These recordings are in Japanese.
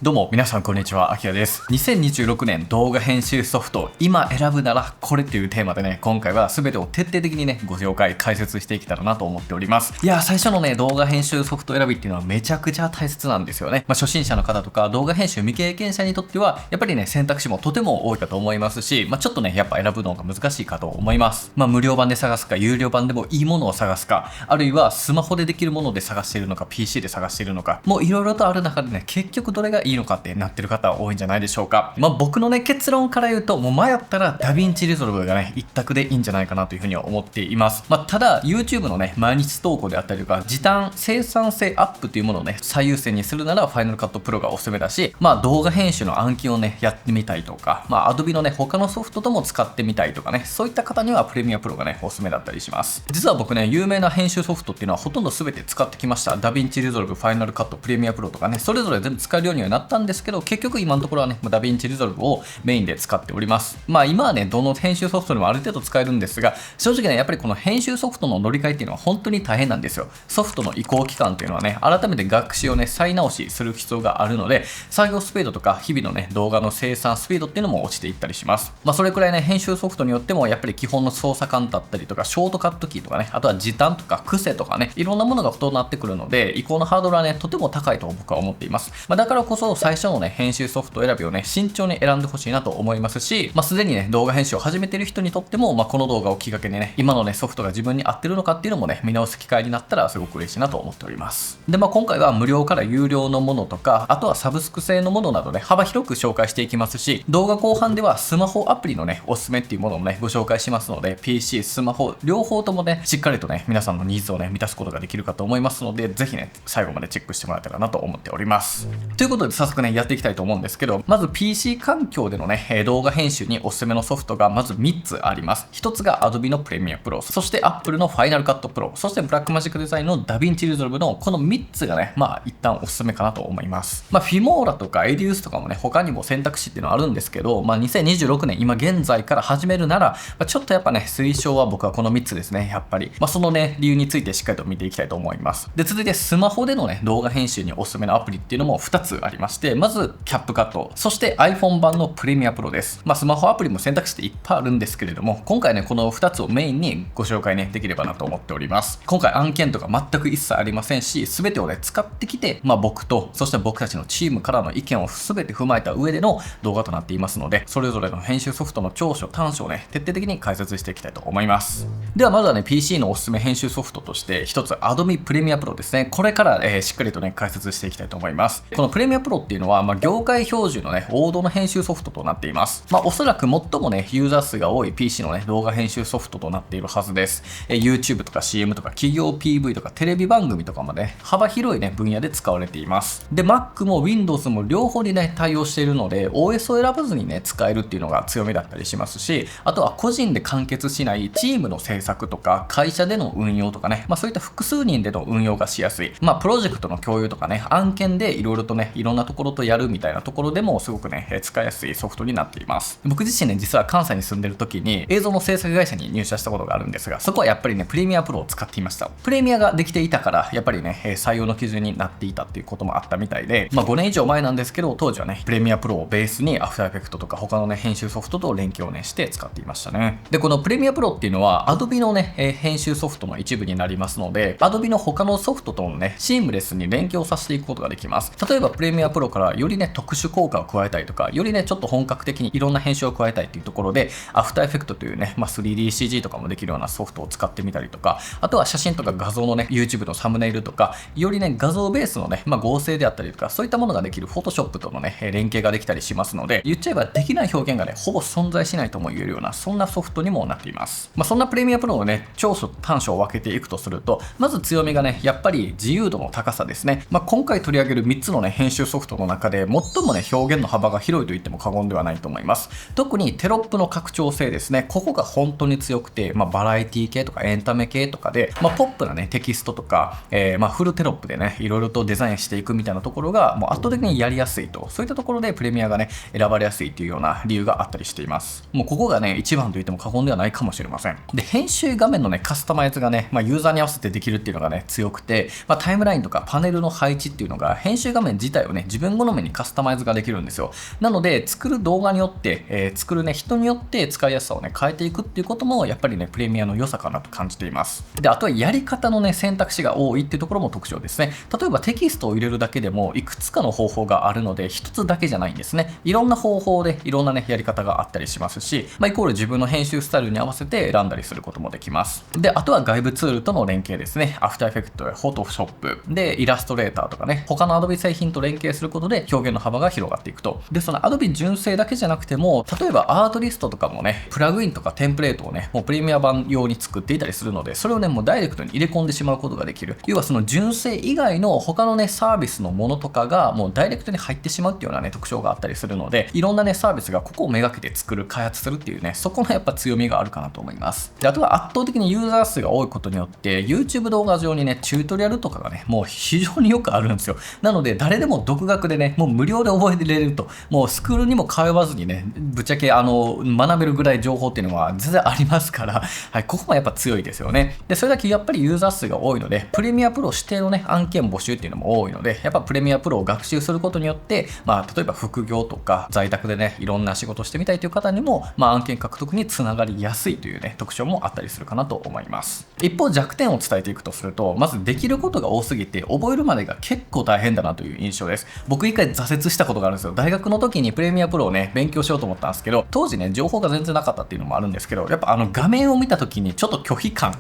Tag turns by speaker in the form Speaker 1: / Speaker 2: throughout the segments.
Speaker 1: どうも皆さんこんにちは、あきらです。2026年動画編集ソフト、今選ぶならこれっていうテーマでね、今回は全てを徹底的にね、ご紹介、解説していけたらなと思っております。いや、最初のね、動画編集ソフト選びっていうのはめちゃくちゃ大切なんですよね。初心者の方とか動画編集未経験者にとっては、やっぱりね、選択肢もとても多いかと思いますし、ちょっとね、やっぱ選ぶのが難しいかと思います。無料版で探すか、有料版でもいいものを探すか、あるいはスマホでできるもので探しているのか、PC で探しているのか、もういろいろとある中でね、結局どれがいいのかってなってる方多いんじゃないでしょうか。僕のね結論から言うと、もう迷ったらダヴィンチリゾルブがね一択でいいんじゃないかなというふうには思っています。ただ YouTube のね毎日投稿であったりとか時短生産性アップというものをね最優先にするなら Final Cut Pro がおすすめだし、動画編集の暗記をねやってみたいとか、Adobe のね他のソフトとも使ってみたいとかね、そういった方には Premiere Pro がねおすすめだったりします。実は僕ね有名な編集ソフトっていうのはほとんど全て使ってきました。ダヴィンチリゾルブ、Final Cut、Premiere Pro とかね、それぞれ全部使えるようにはなったんですけど、結局今のところはねダヴィンチリゾルブをメインで使っております。今はねどの編集ソフトでもある程度使えるんですが、正直ねやっぱりこの編集ソフトの乗り換えっていうのは本当に大変なんですよ。ソフトの移行期間っていうのはね改めて学習をね再直しする必要があるので、作業スピードとか日々のね動画の生産スピードっていうのも落ちていったりします。それくらいね編集ソフトによってもやっぱり基本の操作感だったりとかショートカットキーとかね、あとは時短とか癖とかね、いろんなものが異なってくるので移行のハードルはねとても高いと僕は思っています。だからこそ最初のね編集ソフト選びをね慎重に選んでほしいなと思いますし、すでにね動画編集を始めている人にとっても、この動画をきっかけにね今のねソフトが自分に合ってるのかっていうのもね見直す機会になったらすごく嬉しいなと思っております。で今回は無料から有料のものとか、あとはサブスク製のものなどね幅広く紹介していきますし、動画後半ではスマホアプリのねおすすめっていうものをねご紹介しますので、 PC、スマホ両方ともねしっかりとね皆さんのニーズをね満たすことができるかと思いますので、ぜひね最後までチェックしてもらえたらなと思っております。ということで早速ねやっていきたいと思うんですけど、まず PC 環境でのね動画編集におすすめのソフトがまず3つあります。1つが Adobe の Premiere Pro、 そして Apple の Final Cut Pro、 そして Blackmagic Design の DaVinci Resolve のこの3つがね一旦おすすめかなと思います。Filmora とか Edius とかもね他にも選択肢っていうのはあるんですけど、2026年今現在から始めるなら、ちょっとやっぱね推奨は僕はこの3つですね。やっぱりそのね理由についてしっかりと見ていきたいと思います。で続いてスマホでのね動画編集におすすめのアプリっていうのも2つありまして、まず CapCut、 そして iPhone 版の Premiere Pro です。スマホアプリも選択肢っていっぱいあるんですけれども、今回ねこの2つをメインにご紹介ねできればなと思っております。今回案件とか全く一切ありませんし、全てをね使ってきて、僕とそして僕たちのチームからの意見を全て踏まえた上での動画となっていますので、それぞれの編集ソフトの長所短所をね徹底的に解説していきたいと思います。ではまずはね PC のおすすめ編集ソフトとして1つ Adobe Premiere Pro ですね。これから、しっかりとね解説していきたいと思います。この Premiere Pro っていうのは、業界標準のね王道の編集ソフトとなっています。おそらく最もねユーザー数が多い PC のね動画編集ソフトとなっているはずです。YouTube とか CM とか企業 PV とかテレビ番組とかもね幅広いね分野で使われています。で Mac も Windows も両方にね対応しているので OS を選ばずにね使えるっていうのが強みだったりしますし、あとは個人で完結しないチームの制作とか会社での運用とかね、そういった複数人での運用がしやすい、プロジェクトの共有とかね案件でいろいろとねいろんなところとやるみたいなところでもすごくね使いやすいソフトになっています。僕自身ね実は関西に住んでる時に映像の制作会社に入社したことがあるんですが、そこはやっぱりねプレミアプロを使っていました。プレミアができていたからやっぱりね採用の基準になっていたっていうこともあったみたいで、5年以上前なんですけど、当時はねプレミアプロをベースにアフターエフェクトとか他のね編集ソフトと連携をねして使っていましたね。でこのプレミアプロっていうのは Adobe のね編集ソフトの一部になりますので、 Adobe の他のソフトとのねシームレスに連携をさせていくことができます。例えばプレミアプロからよりね特殊効果を加えたりとか、よりねちょっと本格的にいろんな編集を加えたいっていうところでアフターエフェクトというね、3DCG とかもできるようなソフトを使ってみたりとか、あとは写真とか画像のね YouTube のサムネイルとか、よりね画像ベースのね、合成であったりとかそういったものができる Photoshop とのね連携ができたりしますので、言っちゃえばできない表現がねほぼ存在しないとも言えるようなそんなソフトにもなっています。そんなプレミアプロのね長所短所を分けていくとすると、まず強みがねやっぱり自由度の高さですね。今回取り上げる3つのね編集ソフトの中で最もね表現の幅が広いと言っても過言ではないと思います。特にテロップの拡張性ですね、ここが本当に強くて、バラエティ系とかエンタメ系とかで、ポップなねテキストとか、フルテロップでねいろいろとデザインしていくみたいなところがもう圧倒的にやりやすいと、そういったところでプレミアがね選ばれやすいというような理由があったりしています。もうここがね一番と言っても過言ではないかもしれません。で編集画面のねカスタマイズがね、ユーザーに合わせてできるっていうのがね強くて、タイムラインとかパネルの配置っていうのが編集画面自体をね自分好みにカスタマイズができるんですよ。なので、作る動画によって、作るね、人によって使いやすさをね、変えていくっていうことも、やっぱりね、プレミアの良さかなと感じています。で、あとはやり方のね、選択肢が多いっていうところも特徴ですね。例えばテキストを入れるだけでも、いくつかの方法があるので、一つだけじゃないんですね。いろんな方法で、いろんなね、やり方があったりしますし、イコール自分の編集スタイルに合わせて選んだりすることもできます。で、あとは外部ツールとの連携ですね。アフターエフェクトやフォトショップで、イラストレーターとかね、他の Adobe 製品と連携することで表現の幅が広がっていくと。で、その Adobe 純正だけじゃなくても、例えばアートリストとかもね、プラグインとかテンプレートをね、もうプレミア版用に作っていたりするので、それをね、もうダイレクトに入れ込んでしまうことができる。要はその純正以外の他のね、サービスのものとかがもうダイレクトに入ってしまうっていうようなね、特徴があったりするので、いろんなね、サービスがここをめがけて作る、開発するっていうね、そこのやっぱ強みがあるかなと思います。で、あとは圧倒的にユーザー数が多いことによって、YouTube 動画上にね、チュートリアルとかがね、もう非常によくあるんですよ。なので、誰でも独学でね、もう無料で覚えてれると、もうスクールにも通わずにね、ぶっちゃけ学べるぐらい情報っていうのは全然ありますから、はい、ここもやっぱ強いですよね。で、それだけやっぱりユーザー数が多いので、プレミアプロ指定のね、案件募集っていうのも多いので、やっぱプレミアプロを学習することによって、例えば副業とか在宅でね、いろんな仕事してみたいという方にも、案件獲得につながりやすいというね、特徴もあったりするかなと思います。一方、弱点を伝えていくとすると、まずできることが多すぎて、覚えるまでが結構大変だなという印象です。僕一回挫折したことがあるんですよ。大学の時にプレミアプロをね、勉強しようと思ったんですけど、当時ね、情報が全然なかったっていうのもあるんですけど、やっぱ画面を見た時にちょっと拒否感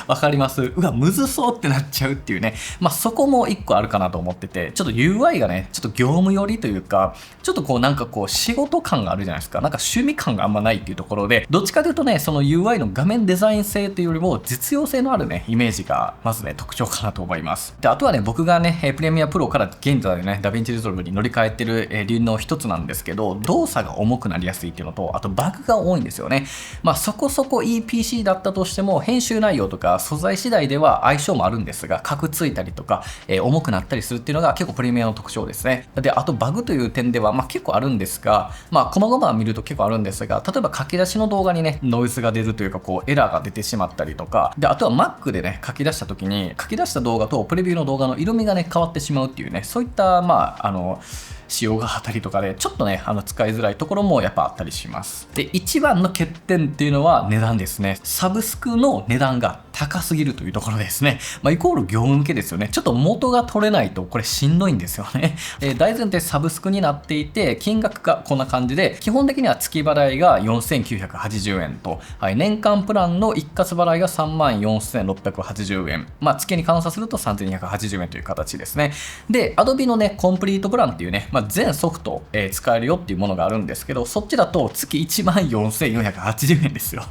Speaker 1: わかります？うわ、むずそうってなっちゃうっていうね、そこも一個あるかなと思ってて、ちょっと UI がね、ちょっと業務寄りというか、ちょっと仕事感があるじゃないですか。趣味感があんまないっていうところで、どっちかというとね、その UI の画面デザイン性というよりも実用性のあるね、イメージがまずね、特徴かなと思います。で、あとはね、僕がね、プレミアプロから現在ね、ダヴィンチリゾルブに乗り換えてる理由の一つなんですけど、動作が重くなりやすいっていうのと、あとバグが多いんですよね。そこそこいい PC だったとしても、編集内容とか素材次第では相性もあるんですが、カクついたりとか、重くなったりするっていうのが結構プレミアの特徴ですね。で、あとバグという点では、結構あるんですが、細々見ると結構あるんですが、例えば書き出しの動画にね、ノイズが出るというか、エラーが出てしまったりとか、で、あとは Mac でね、書き出した時に、書き出した動画とプレビューの動画の色味がね、変わってしまうっていうね、そういった仕様があったりとかで、ちょっとね、使いづらいところもやっぱあったりします。で、一番の欠点っていうのは値段ですね。サブスクの値段が高すぎるというところですね。イコール業務向けですよね。ちょっと元が取れないとこれしんどいんですよね。大前提サブスクになっていて、金額がこんな感じで、基本的には月払いが4980円と、はい、年間プランの一括払いが34680円。月に換算すると3280円という形ですね。で、Adobe のね、コンプリートプランっていうね、全ソフト、使えるよっていうものがあるんですけど、そっちだと月14480円ですよ。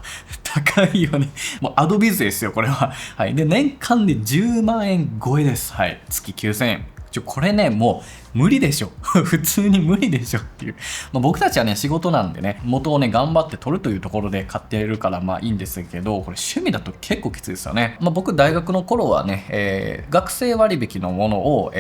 Speaker 1: 高いよね。もう Adobe 勢ですよ、これは。はい。で、年間で10万円超えです。はい。月9000円。これね、もう無理でしょ。普通に無理でしょっていう。僕たちはね、仕事なんでね、元をね、頑張って取るというところで買ってるからいいんですけど、これ趣味だと結構きついですよね。僕、大学の頃はね、学生割引のものを、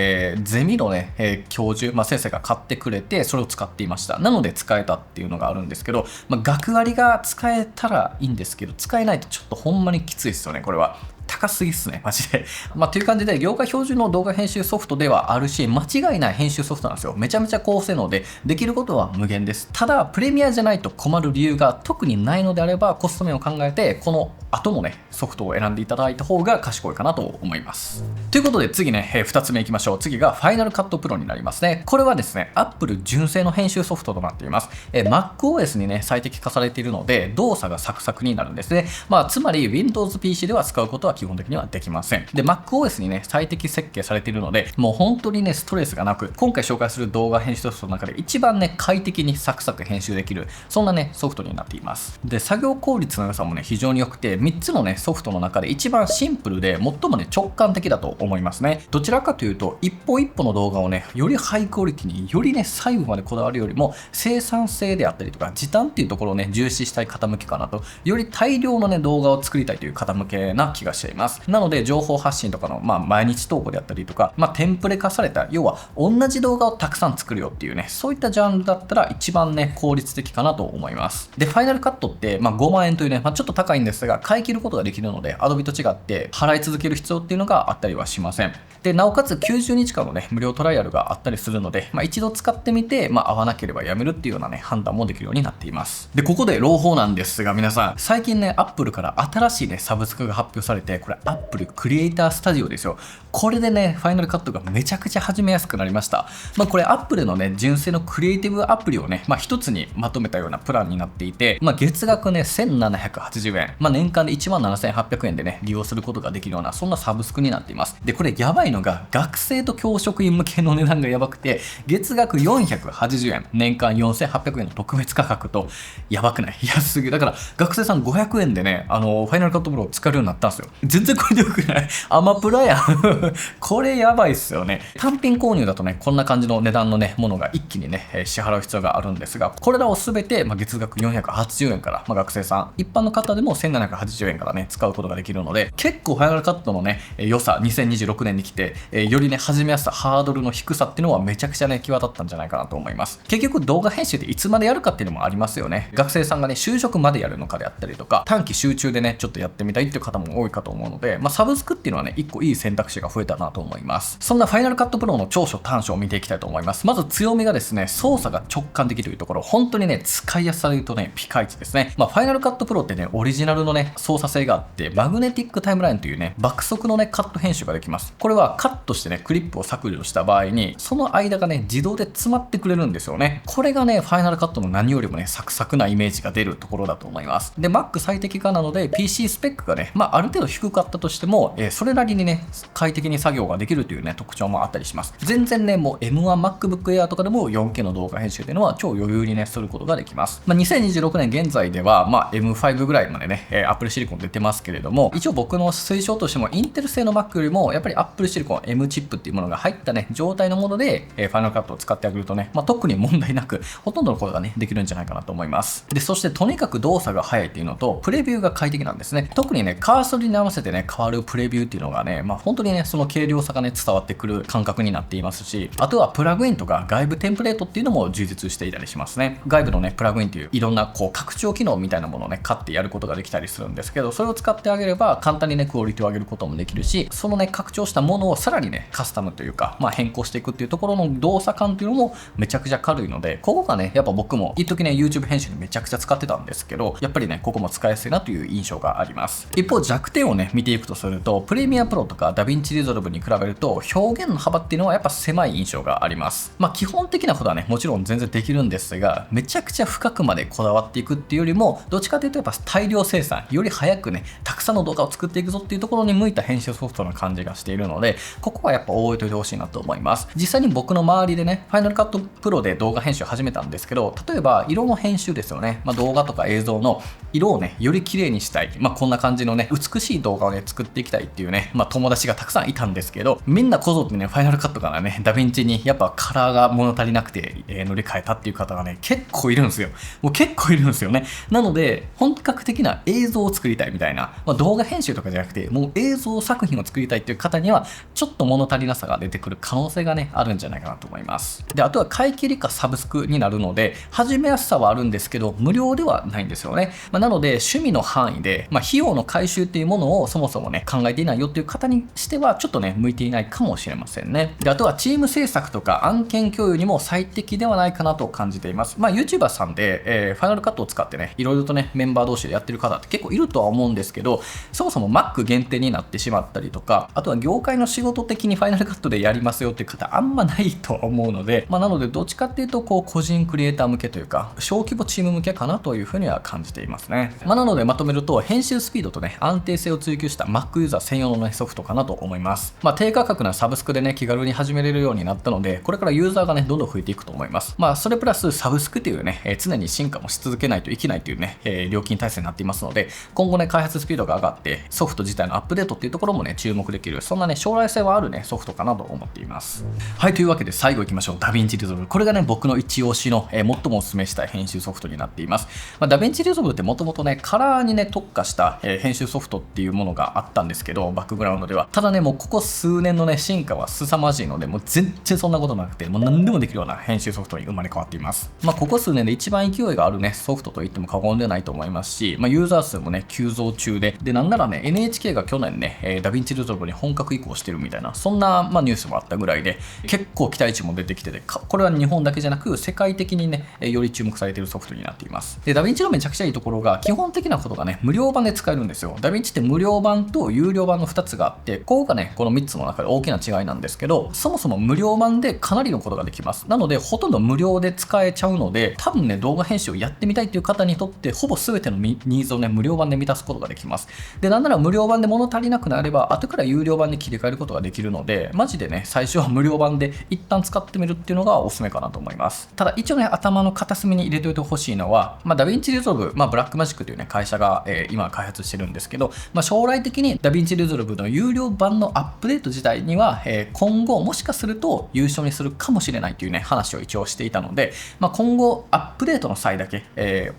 Speaker 1: ゼミのね、教授、先生が買ってくれて、それを使っていました。なので使えたっていうのがあるんですけど、学割が使えたらいいんですけど、使えないとちょっとほんまにきついですよね、これは。高すぎっすね、マジで。という感じで、業界標準の動画編集ソフトではあるし、間違いない編集ソフトなんですよ。めちゃめちゃ高性能で、できることは無限です。ただ、プレミアじゃないと困る理由が特にないのであれば、コスト面を考えて、この後のね、ソフトを選んでいただいた方が賢いかなと思います。ということで、次ね、2つ目いきましょう。次が Final Cut Pro になりますね。これはですね、Apple 純正の編集ソフトとなっています。MacOS にね、最適化されているので、動作がサクサクになるんですね。つまり、Windows PC では使うことは基本的にはできません。で、MacOS にね、最適設計されているので、もう本当にね、ストレスがなく、今回紹介する動画編集ソフトの中で一番ね、快適にサクサク編集できる、そんなね、ソフトになっています。で、作業効率の良さもね、非常に良くて、3つのね、ソフトの中で一番シンプルで、最もね、直感的だと思いますね。どちらかというと、一歩一歩の動画をね、よりハイクオリティに、よりね、細部までこだわるよりも、生産性であったりとか、時短っていうところをね、重視したい方向けかなと、より大量のね、動画を作りたいという方向けな気がしています。なので、情報発信とかの、毎日投稿であったりとか、テンプレ化された、要は、同じ動画をたくさん作るよっていうね、そういったジャンルだったら、一番ね、効率的かなと思います。で、ファイナルカットって、5万円というね、ちょっと高いんですが、使い切ることができるので Adobe と違って払い続ける必要っていうのがあったりはしません。でなおかつ90日間のね無料トライアルがあったりするので、一度使ってみて、合わなければやめるっていうようなね判断もできるようになっています。でここで朗報なんですが、皆さん最近ね Apple から新しいねサブスクが発表されて、これ Apple クリエイタースタジオですよ。これでねファイナルカットがめちゃくちゃ始めやすくなりました。これ Apple のね純正のクリエイティブアプリをね一つにまとめたようなプランになっていて、月額ね1780円、年間で17800円でね利用することができるようなそんなサブスクになっています。でこれやばいのが学生と教職員向けの値段がやばくて、月額480円、年間4800円の特別価格と、やばくない？安すぎる。だから学生さん500円でねファイナルカットプロを使えるようになったんですよ。全然これでよくない？アマプラやんこれやばいっすよね。単品購入だとねこんな感じの値段のねものが一気にね支払う必要があるんですが、これらを全て月額480円から、学生さん一般の方でも1780円からね使うことができるので、結構ファイナルカットのね良さ、2026年に来てよりね始めやすさ、ハードルの低さっていうのはめちゃくちゃね際立ったんじゃないかなと思います。結局動画編集っていつまでやるかっていうのもありますよね。学生さんがね就職までやるのかであったりとか、短期集中でねちょっとやってみたいっていう方も多いかと思うので、サブスクっていうのはね一個いい選択肢が増えたなと思います。そんなファイナルカットプロの長所短所を見ていきたいと思います。まず強みがですね、操作が直感的というところ、本当にね使いやすさで言うとねピカイチですね。ファイナルカットプロってねオリジナルのね操作性があって、マグネティックタイムラインというね爆速のねカット編集ができます。これはカットしてねクリップを削除した場合にその間がね自動で詰まってくれるんですよね。これがねファイナルカットの何よりもねサクサクなイメージが出るところだと思います。で Mac 最適化なので PC スペックがねある程度低かったとしても、それなりにね快適に作業ができるというね特徴もあったりします。全然ねもう M1MacBook Air とかでも 4K の動画編集というのは超余裕にねすることができます。2026年現在ではM5 ぐらいまでね Apple Silicon 出てますけれども、一応僕の推奨としてもインテル製の Mac よりもやっぱり Apple Silicon M チップっていうものが入ったね状態のものでファイナルカットを使ってあげるとね、特に問題なくほとんどのことがねできるんじゃないかなと思います。でそしてとにかく動作が速いっていうのとプレビューが快適なんですね。特にねカーソルに合わせてね変わるプレビューっていうのがね本当にねその軽量さがね伝わってくる感覚になっていますし、あとはプラグインとか外部テンプレートっていうのも充実していたりしますね。外部のねプラグインっていういろんな拡張機能みたいなものをね買ってやることができたりするんですけど、それを使ってあげれば簡単にねクオリティを上げることもできるし、そのね拡張したものをさらにねカスタムというか変更していくっていうところの動作感っていうのもめちゃくちゃ軽いので、ここがねやっぱ僕も一時ね YouTube 編集にめちゃくちゃ使ってたんですけど、やっぱりねここも使いやすいなという印象があります。一方弱点をね見ていくとすると、プレミアプロとかダヴィンチリゾルブに比べると表現の幅っていうのはやっぱ狭い印象があります。基本的なことはねもちろん全然できるんですが、めちゃくちゃ深くまでこだわっていくっていうよりも、どっちかというとやっぱ大量生産、より早くねたくさんの動画を作っていくぞっていうところに向いた編集ソフトの感じがしているので、ここはやっぱ覚えておいてほしいなと思います。実際に僕の周りでねファイナルカットプロで動画編集を始めたんですけど、例えば色の編集ですよね。動画とか映像の色をねより綺麗にしたい、こんな感じのね美しい動画をね作っていきたいっていうね、友達がたくさんいたんですけど、みんなこぞってねファイナルカットからねダヴィンチにやっぱカラーが物足りなくて、乗り換えたっていう方がね結構いるんですよ。もう結構いるんですよね。なので本格的な映像を作りたいみたいな、動画編集とかじゃなくてもう映像作品を作りたいっていう方にはちょっと物足りなさが出てくる可能性がねあるんじゃないかなと思います。であとは買い切りかサブスクになるので、始めやすさはあるんですけど無料ではないんですよね。なので趣味の範囲で、費用の回収っていうものをそもそもね考えていないよっていう方にしてはちょっとね向いていないかもしれませんね。であとはチーム制作とか案件共有にも最適ではないかなと感じています。YouTuber さんで、ファイナルカットを使ってねいろいろとねメンバー同士でやってる方って結構いるとは思うんですけど、そもそも Mac 限定になってしまったりとか、あとは業界の仕事的にファイナルカットでやりますよっていう方あんまないと思うので、なのでどっちかっていうと個人クリエイター向けというか小規模チーム向けかなというふうには感じていますね。なのでまとめると、編集スピードとね安定性を追求した Mac ユーザー専用の、ね、ソフトかなと思います。低価格なサブスクでね気軽に始めれるようになったので、これからユーザーがねどんどん増えていくと思います。それプラスサブスクっていうね、常に進化もし続けないといけないというね、料金体制になっていますので、今後ね開発スピードが上がってソフト自体のアップデートっていうところもね注目できる、そんなね将来性はあるねソフトかなと思っています。はい、というわけで最後いきましょう。ダヴィンチリゾルブ、これがね僕の一押しの、最もお勧めしたい編集ソフトになっています。ダヴィンチリゾルブってもともとねカラーにね特化した、編集ソフトっていうものがあったんですけど、バックグラウンドではただねもうここ数年のね進化は凄まじいので、もう全然そんなことなくてもう何でもできるような編集ソフトに生まれ変わっています。ここ数年で一番勢いがあるねソフトと言っても過言ではないと思いますし、ユーザー数もねね、急増中で、なんならね、NHK が去年ね、ダヴィンチリゾルブに本格移行してるみたいな、そんな、ニュースもあったぐらいで、結構期待値も出てきてて、これは日本だけじゃなく、世界的にね、より注目されているソフトになっています。で、ダヴィンチのめちゃくちゃいいところが、基本的なことがね、無料版で使えるんですよ。ダヴィンチって無料版と有料版の2つがあって、ここがね、この3つの中で大きな違いなんですけど、そもそも無料版でかなりのことができます。なので、ほとんど無料で使えちゃうので、多分ね、動画編集をやってみたいっていう方にとって、ほぼ全てのニーズをね、無料版で満たすことができます。で、なんなら無料版で物足りなくなれば、後から有料版に切り替えることができるので、マジでね、最初は無料版で一旦使ってみるっていうのがおすすめかなと思います。ただ、一応ね、頭の片隅に入れておいてほしいのは、ダヴィンチリゾルブ、ブラックマジックというね、会社が、今開発してるんですけど、将来的にダヴィンチリゾルブの有料版のアップデート自体には、今後もしかすると優勝にするかもしれないというね、話を一応していたので、今後アップデートの際だけ、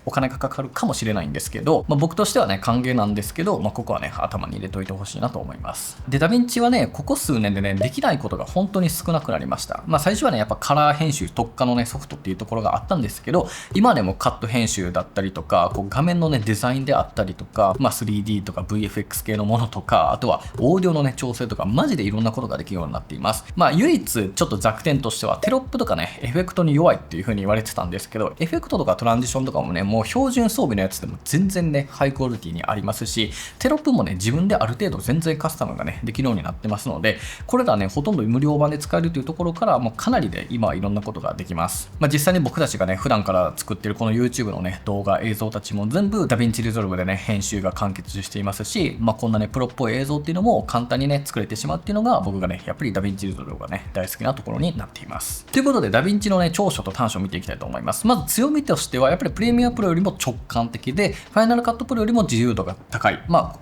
Speaker 1: お金がかかるかもしれないんですけど、僕としてはね、歓迎なんですけど、ここはね、頭に入れておいてほしいなと思います。で、ダヴィンチはね、ここ数年でね、できないことが本当に少なくなりました。最初はね、やっぱカラー編集特化のね、ソフトっていうところがあったんですけど、今でもカット編集だったりとか、画面のね、デザインであったりとか、3D とか VFX 系のものとか、あとはオーディオのね、調整とか、マジでいろんなことができるようになっています。唯一ちょっと弱点としては、テロップとかね、エフェクトに弱いっていう風に言われてたんですけど、エフェクトとかトランジションとかもね、もう標準装備のやつでも全然ね、ハイクオリティにありますし、テロップもね、自分である程度全然カスタムがね、できるようになってますので、これらね、ほとんど無料版で使えるというところから、もうかなりで今はいろんなことができます。実際に僕たちがね、普段から作ってるこの YouTube のね、動画、映像たちも全部ダヴィンチリゾルブでね、編集が完結していますし、こんなね、プロっぽい映像っていうのも簡単にね、作れてしまうっていうのが、僕がね、やっぱりダヴィンチリゾルブがね、大好きなところになっています。ということで、ダヴィンチのね、長所と短所を見ていきたいと思います。まず強みとしては、やっぱりプレミアプロよりも直感的で、ファイナルカットプロよりも自由度が高い。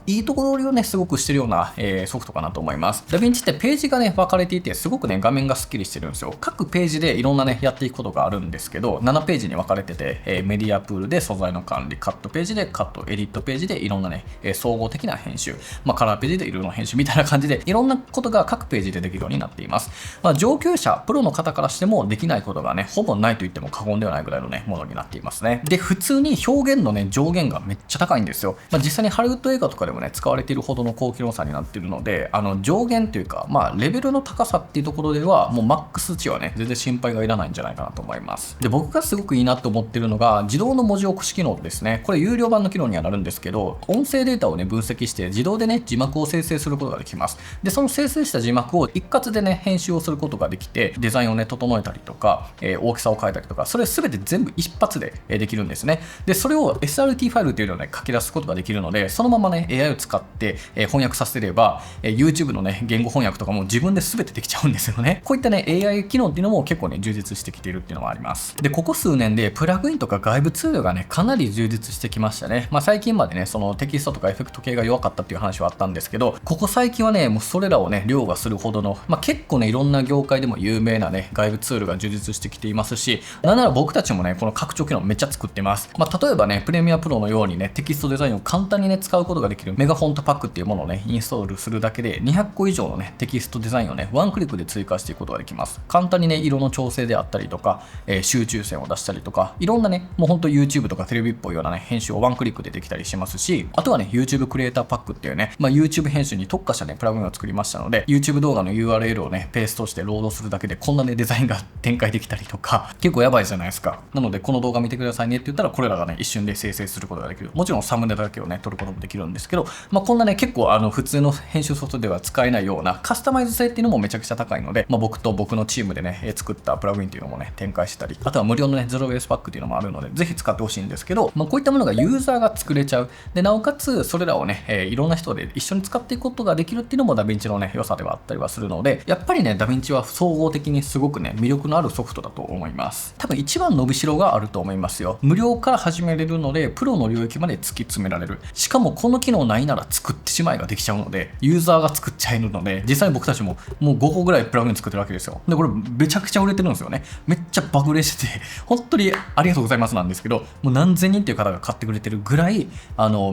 Speaker 1: いいところをね、すごくしてるような、ソフトかなと思います。ダヴィンチってページがね、分かれていて、すごくね、画面がスッキリしてるんですよ。各ページでいろんなね、やっていくことがあるんですけど、7ページに分かれてて、メディアプールで素材の管理、カットページでカット、エディットページでいろんなね、総合的な編集、カラーページでいろんな編集みたいな感じで、いろんなことが各ページでできるようになっています。上級者、プロの方からしてもできないことがね、ほぼないと言っても過言ではないぐらいのね、ものになっていますね。で、普通に表現のね、上限がめっちゃ高いんですよ。実際にハリウッド映画とかでもね、使われているほどの高機能差になっているので、上限というか、レベルの高さっていうところでは、もうマックス値はね、全然心配がいらないんじゃないかなと思います。で、僕がすごくいいなと思ってるのが、自動の文字起こし機能ですね。これ有料版の機能にはなるんですけど、音声データをね、分析して自動でね、字幕を生成することができます。で、その生成した字幕を一括でね、編集をすることができて、デザインをね、整えたりとか、大きさを変えたりとか、それ全て全部一発でできるんですね。で、それを SRT ファイルというのをね、書き出すことができるので、そのままね、AI を使って翻訳させれば、YouTube のね、言語翻訳とかも自分で全てできちゃうんですよね。こういったね、AI 機能っていうのも結構ね、充実してきているっていうのがあります。で、ここ数年でプラグインとか外部ツールがね、かなり充実してきましたね。最近までね、そのテキストとかエフェクト系が弱かったっていう話はあったんですけど、ここ最近はね、もうそれらをね、凌駕するほどの、結構ね、いろんな業界でも有名なね、外部ツールが充実してきていますし、なんなら僕たちもね、この拡張機能めっちゃ作ってます。例えばね、プレミアプロのようにね、テキストデザインを簡単にね、使うことができるメガフォントパックっていうものをね、インストールするだけで200個以上のね、テキストデザインをね、ワンクリックで追加していくことができます。簡単にね、色の調整であったりとか、集中線を出したりとか、いろんなね、もうほんと YouTube とかテレビっぽいようなね、編集をワンクリックでできたりしますし、あとはね、YouTube クリエイターパックっていうね、YouTube 編集に特化したね、プラグインを作りましたので、YouTube 動画の URL をね、ペーストしてロードするだけで、こんなね、デザインが展開できたりとか、結構やばいじゃないですか。なので、この動画見てくださいねって言ったら、これらがね、一瞬で生成することができる。もちろんサムネだけをね、撮ることもできるんですけど、こんなね、結構普通の編集ソフトでは使えないようなカスタマイズ性っていうのもめちゃくちゃ高いので、僕と僕のチームでね、作ったプラグインっていうのもね、展開したり、あとは無料のね、ゼロベースパックっていうのもあるので、ぜひ使ってほしいんですけど、こういったものがユーザーが作れちゃう。で、なおかつ、それらをね、いろんな人で一緒に使っていくことができるっていうのもダヴィンチのね、良さではあったりはするので、やっぱりね、ダヴィンチは総合的にすごくね、魅力のあるソフトだと思います。多分一番伸びしろがあると思いますよ。無料から始めれるので、プロの領域まで突き詰められる。しかもこの機能ないなら作ってしまえができちゃうので、ユーザーが作っちゃえるので、実際に僕たちももう5個ぐらいプラグイン作ってるわけですよ。で、これめちゃくちゃ売れてるんですよね。めっちゃ爆売れしてて、本当にありがとうございますなんですけど、もう何千人っていう方が買ってくれてるぐらい、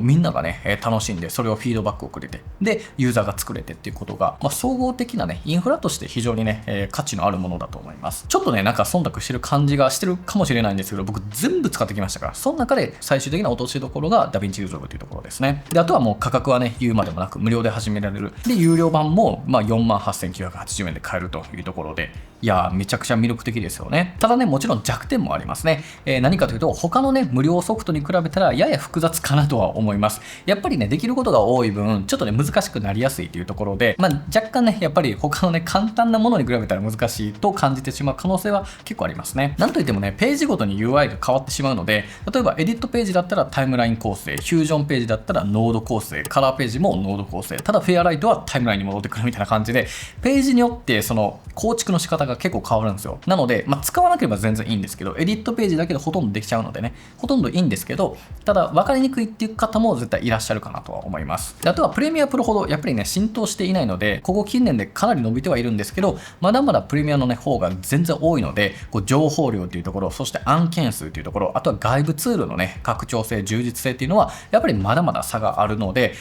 Speaker 1: みんながね、楽しんで、それをフィードバックをくれて、で、ユーザーが作れてっていうことが、総合的なね、インフラとして非常にね、価値のあるものだと思います。ちょっとね、なんか忖度してる感じがしてるかもしれないんですけど、僕全部使ってきましたから、その中で最終的な落としどころがダヴィンチンチリゾルブというところですね。で、あとはもう価格はね、言うまでもなく無料で始められる。で、有料版も48,980円で買えるというところで、いやー、めちゃくちゃ魅力的ですよね。ただね、もちろん弱点もありますね。何かというと、他のね、無料ソフトに比べたらやや複雑かなとは思います。やっぱりね、できることが多い分、ちょっとね、難しくなりやすいというところで、若干ね、やっぱり他のね、簡単なものに比べたら難しいと感じてしまう可能性は結構ありますね。なんといってもね、ページごとに UI が変わってしまうので、例えばエディットページだったらタイムライン構成、フュージョンページだったらノード構成、カラーページもノード構成、ただフェアライトはタイムラインに戻ってくるみたいな感じで、ページによってその構築の仕方が結構変わるんですよ。なので、使わなければ全然いいんですけど、エディットページだけでほとんどできちゃうのでね、ほとんどいいんですけど、ただ分かりにくいっていう方も絶対いらっしゃるかなとは思います。で、あとはプレミアプロほどやっぱりね、浸透していないので、ここ近年でかなり伸びてはいるんですけど、まだまだプレミアのね、方が全然多いので、情報量っていうところ、そして案件数っていうところ、あとは外部ツールのね、拡張性、充実性っていうのは、やっぱりまだまだ差があるので、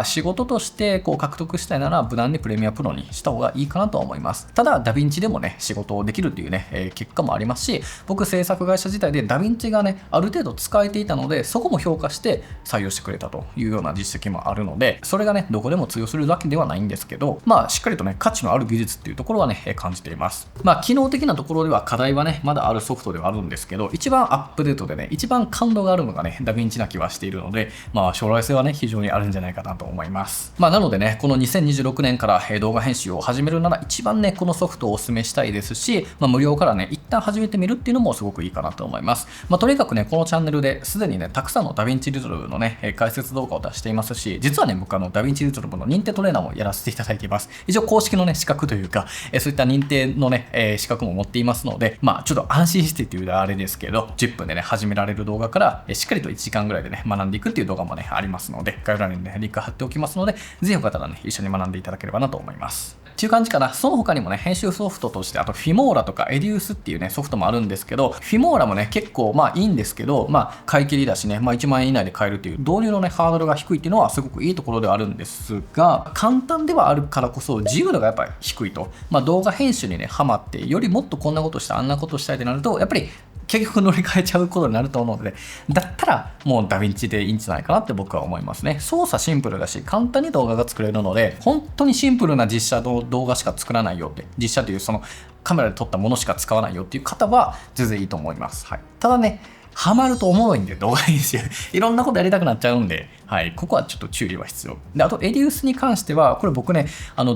Speaker 1: 仕事として獲得したいなら、無難にプレミアプロにした方がいいかなとは思います。ただ、ダヴィンチでもね、仕事をできるっていうね、結果もありますし、僕、制作会社自体でダヴィンチがね、ある程度使えていたので、そこも評価して採用してくれたというような実績もあるので、それがね、どこでも通用するわけではないんですけど、しっかりとね、価値のある技術っていうところはね、感じています。機能的なところでは課題はね、まだあるソフトではあるんですけど、一番アップデートでね、一番感動があるのがね、ダヴィンチな気はしているので、将来性はね、非常にあるんじゃないかなと思います。なのでね、この2026年から動画編集を始めるなら、一番ね、このソフトをお勧めしたいですし、無料からね、一旦始めてみるっていうのもすごくいいかなと思います。とにかくね、このチャンネルですでにね、たくさんのダヴィンチリゾルブのね、解説動画を出していますし、実はね、僕ダヴィンチリゾルブの認定トレーナーもやらせていただいています。一応公式のね、資格というか、そういった認定のね、資格も持っていますので、ちょっと安心してっていうあれですけど、10分でね、始められる動画から、しっかりと1時間ぐらいでね、学んでいくっていう動画もね、ありますので、概要欄にね、リンク貼っておきますので、ぜひよかったらね、一緒に学んでいただければなと思います。っていう感じかな。その他にもね、編集ソフトとして、あとフィモーラとかエデュースっていうね、ソフトもあるんですけど、フィモーラもね、結構いいんですけど、買い切りだしね、1万円以内で買えるっていう導入のね、ハードルが低いっていうのはすごくいいところではあるんですが、簡単ではあるからこそ自由度がやっぱり低いと。動画編集にね、ハマって、よりもっとこんなことしたい、あんなことしたいってなると、やっぱり結局乗り換えちゃうことになると思うので、だったらもうダヴィンチでいいんじゃないかなって僕は思いますね。操作シンプルだし、簡単に動画が作れるので、本当にシンプルな実写の動画しか作らないよって、実写というそのカメラで撮ったものしか使わないよっていう方は全然いいと思います。はい。ただね、ハマるとおもろいんで動画編集いろんなことやりたくなっちゃうんで、ここはちょっと注意は必要で、あとエデュースに関してはこれ僕ね、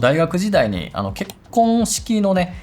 Speaker 1: 大学時代に結婚式のね、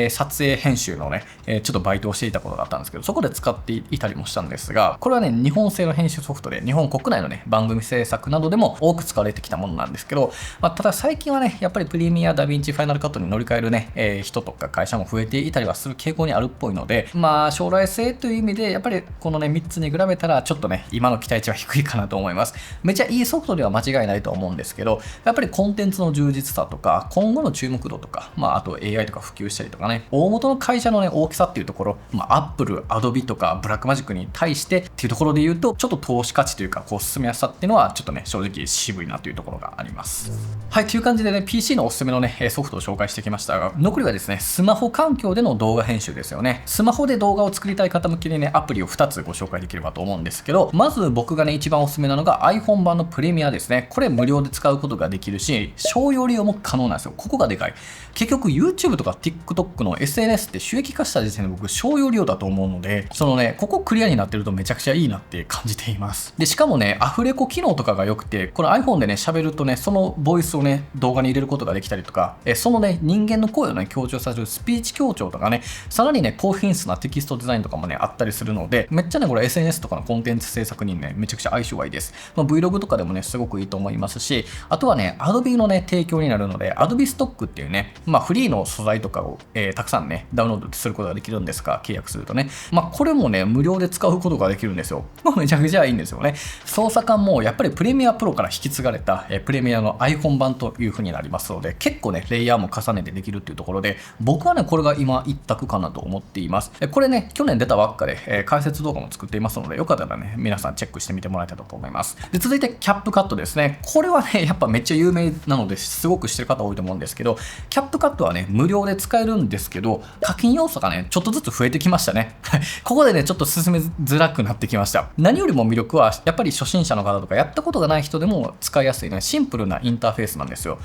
Speaker 1: 撮影編集のね、ちょっとバイトをしていたことがあったんですけど、そこで使っていたりもしたんですが、これはね、日本製の編集ソフトで日本国内のね、番組制作などでも多く使われてきたものなんですけど、ただ最近はね、やっぱりプレミア、ダヴィンチ、ファイナルカットに乗り換えるね、人とか会社も増えていたりはする傾向にあるっぽいので、将来性という意味でやっぱりこのね、3つに比べたらちょっとね、今の期待値は低いかなと思います。めっちゃいいソフトでは間違いないと思うんですけど、やっぱりコンテンツの充実さとか、今後の注目度とか、あと AI とか普及したりとかね、大元の会社のね、大きさっていうところ、Apple、Adobe とかブラックマジックに対してっていうところで言うと、ちょっと投資価値というか、進めやすさっていうのは、ちょっとね、正直渋いなというところがあります。はい、という感じでね、PC のおすすめのね、ソフトを紹介してきましたが、残りはですね、スマホ環境での動画編集ですよね。スマホで動画を作りたい方向けにね、アプリを2つご紹介できればと思うんですけど、まず僕がね、一番おすすめなのが iPhone 版のプレミアですね。これ無料で使うことができるし、商用利用も可能なんですよ。ここがでかい。結局 YouTube とか TikTok の SNS って収益化した時点で僕商用利用だと思うので、そのね、ここクリアになってるとめちゃくちゃいいなって感じています。で、しかもね、アフレコ機能とかが良くて、この iPhone でね、喋るとね、そのボイスをね、動画に入れることができたりとか、そのね、人間の声をね、強調させるスピーチ強調とかね、さらにね、高品質なテキストデザインとかもね、あったりするので、めっちゃね、これ SNS とかのコンテンツ制作にね、めちゃくちゃ相性がいいです。Vlog とかでもね、すごくいいと思いますし、あとはね、Adobe のね、提供になるので、Adobe Stock っていうね、フリーの素材とかを、たくさんね、ダウンロードすることができるんですが、契約するとね、これもね、無料で使うことができるんですよ。めちゃくちゃいいんですよね。操作感もやっぱりプレミアプロから引き継がれた、プレミアの iPhone 版という風になりますので、結構ね、レイヤーも重ねてできるっていうところで、僕はね、これが今一択かなと思っています。これね、去年出たばっかで、解説動画も作っていますので、よかったらね、皆さんチェックしてみてもらえたらと思います。で、続続いてキャップカットですね。これはね、やっぱめっちゃ有名なのですごく知ってる方多いと思うんですけど、キャップカットはね、無料で使えるんですけど、課金要素がね、ちょっとずつ増えてきましたね。ここでね、ちょっと進めづらくなってきました。何よりも魅力は、やっぱり初心者の方とか、やったことがない人でも使いやすいね、シンプルなインターフェースなんですよ。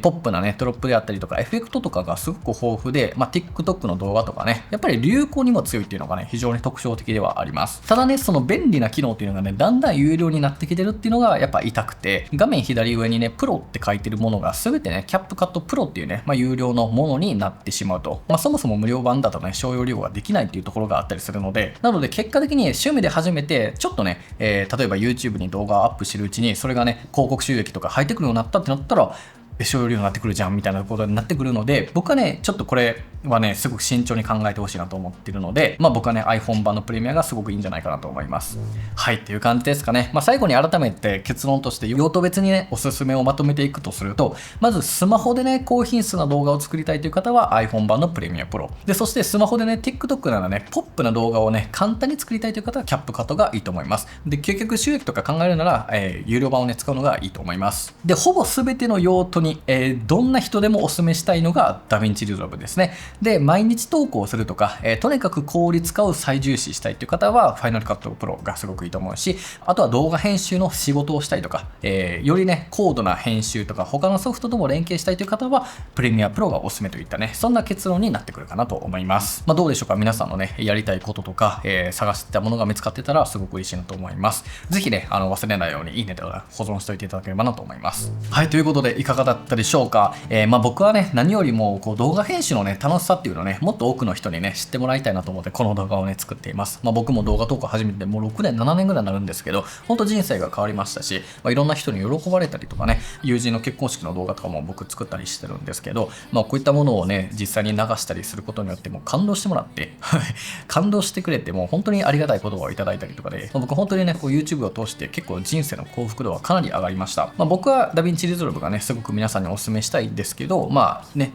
Speaker 1: ポップなね、テロップであったりとか、エフェクトとかがすごく豊富で、TikTok の動画とかね、やっぱり流行にも強いっていうのがね、非常に特徴的ではあります。ただね、その便利な機能っていうのがね、だんだん有料になってきてるっていうのがやっぱ痛くて、画面左上にね、プロって書いてるものが全てね、キャップカットプロっていうね、有料のものになってしまうと。そもそも無料版だとね、商用利用ができないっていうところがあったりするので、なので結果的に趣味で始めて、ちょっとね、例えば YouTube に動画をアップしてるうちに、それがね、広告収益とか入ってくるようになったってなったら、商用利用になってくるじゃんみたいなことになってくるので、僕はね、ちょっとこれはね、すごく慎重に考えてほしいなと思っているので、僕はね、iPhone 版のプレミアがすごくいいんじゃないかなと思います。はい、っていう感じですかね。最後に改めて結論として用途別にね、おすすめをまとめていくとすると、まずスマホでね、高品質な動画を作りたいという方は iPhone 版のプレミアプロ。で、そしてスマホでね、TikTok ならね、ポップな動画をね、簡単に作りたいという方はキャップカットがいいと思います。で、究極収益とか考えるなら、有料版をね、使うのがいいと思います。で、ほぼ全ての用途に、どんな人でもお勧めしたいのがダヴィンチリゾルブですね。で、毎日投稿するとか、とにかく効率化を最重視したいという方は、ファイナルカットプロがすごくいいと思うし、あとは動画編集の仕事をしたいとか、よりね、高度な編集とか、他のソフトとも連携したいという方は、プレミアプロがおすすめといったね、そんな結論になってくるかなと思います。どうでしょうか、皆さんのね、やりたいこととか、探してたものが見つかってたら、すごく嬉しいなと思います。ぜひね、忘れないように、いいねとか保存しておいていただければなと思います。はい、ということで、いかがだったでしょうか。僕はね、何よりもこう動画編集のね、楽しさっていうのをね、もっと多くの人にね、知ってもらいたいなと思って、この動画をね、作っています。僕も動画投稿始めてもう6年、7年ぐらいになるんですけど、本当人生が変わりましたし、いろんな人に喜ばれたりとかね、友人の結婚式の動画とかも僕作ったりしてるんですけど、こういったものをね、実際に流したりすることによっても感動してもらって、感動してくれて、もう本当にありがたい言葉をいただいたりとかで、僕本当にね、こう YouTube を通して結構人生の幸福度はかなり上がりました。僕はダヴィンチリゾルブがね、すごく皆さんにお勧めしたいんですけど、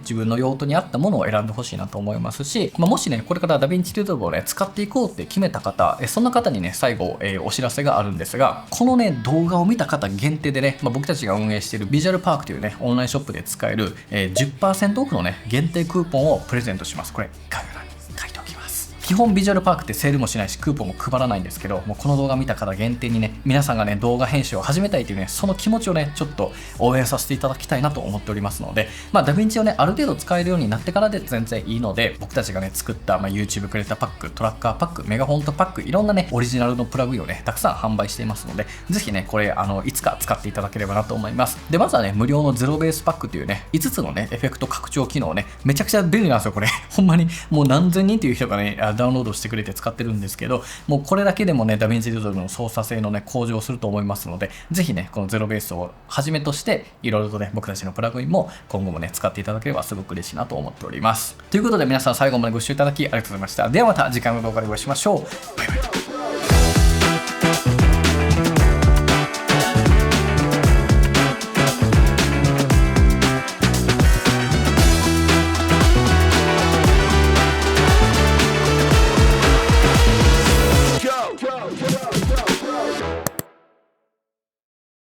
Speaker 1: 自分の用途に合ったものを選んでほしいなと思いますし、もしね、これからダヴィンチリゾルブをね、使っていこうって決めた方、そんな方にね、最後、お知らせがあるんですが、このね、動画を見た方限定でね、僕たちが運営しているビジュアルパークというね、オンラインショップで使える、10% オフのね、限定クーポンをプレゼントします。これ、概要欄に書いておきます。基本ビジュアルパークってセールもしないしクーポンも配らないんですけど、もうこの動画見た方限定にね、皆さんがね、動画編集を始めたいというね、その気持ちをね、ちょっと応援させていただきたいなと思っておりますので、ダヴィンチをね、ある程度使えるようになってからで全然いいので、僕たちがね、作った、YouTube クレーターパック、トラッカーパック、メガフォントパック、いろんなね、オリジナルのプラグインをね、たくさん販売していますので、ぜひね、これ、いつか使っていただければなと思います。で、まずはね、無料のゼロベースパックというね、5つのね、エフェクト拡張機能をね、めちゃくちゃ便利なんですよ、これ。ほんまに、もう何千人という人がね、ダウンロードしてくれて使ってるんですけど、もうこれだけでもね、ダヴィンチリゾルブの操作性のね、向上すると思いますので、ぜひね、このゼロベースをはじめとして、いろいろとね、僕たちのプラグインも今後もね、使っていただければすごく嬉しいなと思っております。ということで皆さん最後までご視聴いただきありがとうございました。ではまた次回の動画でお会いしましょう。バイバイ。